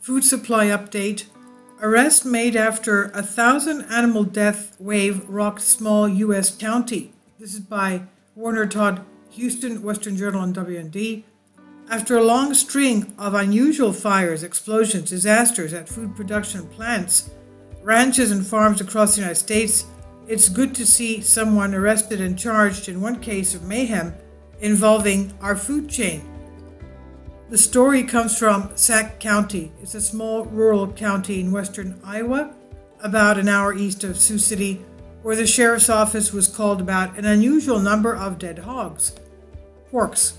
Food supply update. Arrest made after 1,000 animal death wave rocked small U.S. county. This is by Warner Todd Houston, Western Journal and WND. After a long string of unusual fires, explosions, disasters at food production plants, ranches and farms across the United States, it's good to see someone arrested and charged in one case of mayhem involving our food chain. The story comes from Sac County. It's a small rural county in western Iowa, about an hour east of Sioux City, where the sheriff's office was called about an unusual number of dead porks.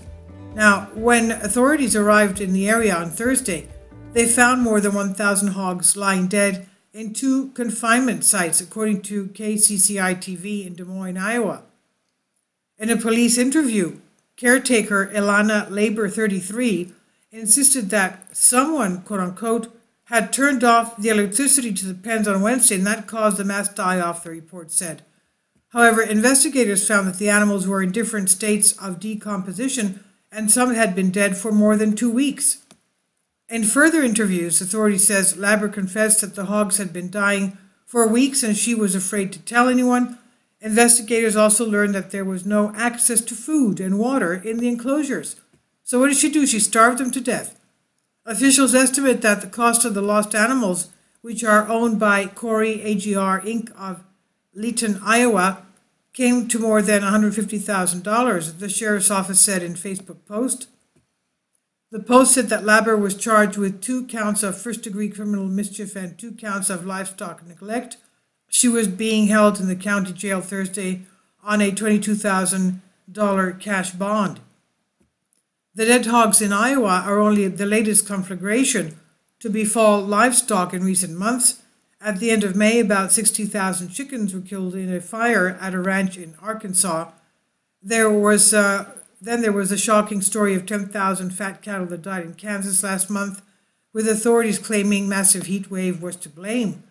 Now, when authorities arrived in the area on Thursday, they found more than 1,000 hogs lying dead in 2 confinement sites, according to KCCI-TV in Des Moines, Iowa. In a police interview, caretaker Ilana Labor, 33, insisted that someone, quote-unquote, had turned off the electricity to the pens on Wednesday, and that caused the mass die-off, the report said. However, investigators found that the animals were in different states of decomposition, and some had been dead for more than 2 weeks. In further interviews, authorities says Labor confessed that the hogs had been dying for weeks and she was afraid to tell anyone. Investigators also learned that there was no access to food and water in the enclosures. So what did she do? She starved them to death. Officials estimate that the cost of the lost animals, which are owned by Corey AGR Inc. of Leeton, Iowa, came to more than $150,000, the sheriff's office said in a Facebook post. The post said that Labor was charged with 2 counts of first-degree criminal mischief and 2 counts of livestock neglect. She was being held in the county jail Thursday on a $22,000 cash bond. The dead hogs in Iowa are only the latest conflagration to befall livestock in recent months. At the end of May, about 60,000 chickens were killed in a fire at a ranch in Arkansas. Then there was a shocking story of 10,000 fat cattle that died in Kansas last month, with authorities claiming massive heat wave was to blame.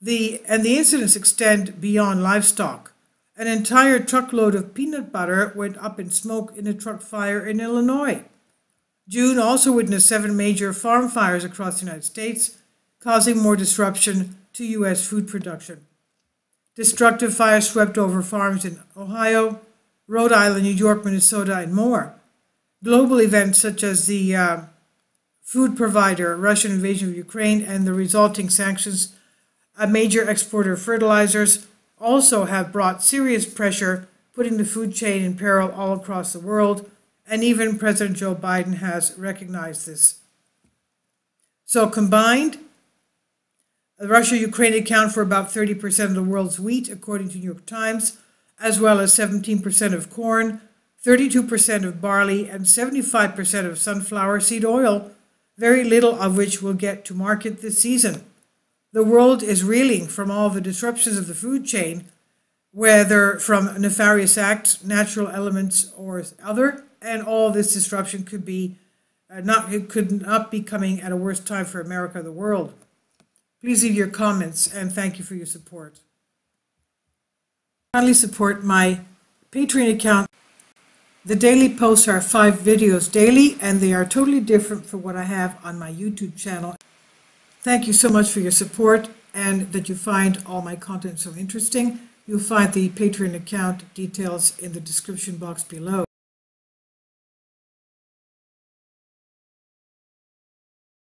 The incidents extend beyond livestock. An entire truckload of peanut butter went up in smoke in a truck fire in Illinois. June also witnessed 7 major farm fires across the United States, causing more disruption to U.S. food production. Destructive fires swept over farms in Ohio, Rhode Island, New York, Minnesota, and more. Global events such as the food provider, Russian invasion of Ukraine, and the resulting sanctions, a major exporter of fertilizers, also have brought serious pressure, putting the food chain in peril all across the world, and even President Joe Biden has recognized this. So combined, Russia-Ukraine account for about 30% of the world's wheat, according to New York Times, as well as 17% of corn, 32% of barley, and 75% of sunflower seed oil, very little of which will get to market this season. The world is reeling from all the disruptions of the food chain, whether from nefarious acts, natural elements, or other, and all this disruption could not be coming at a worse time for America or the world. Please leave your comments, and thank you for your support. Kindly support my Patreon account. The daily posts are 5 videos daily, and they are totally different from what I have on my YouTube channel. Thank you so much for your support and that you find all my content so interesting. You'll find the Patreon account details in the description box below.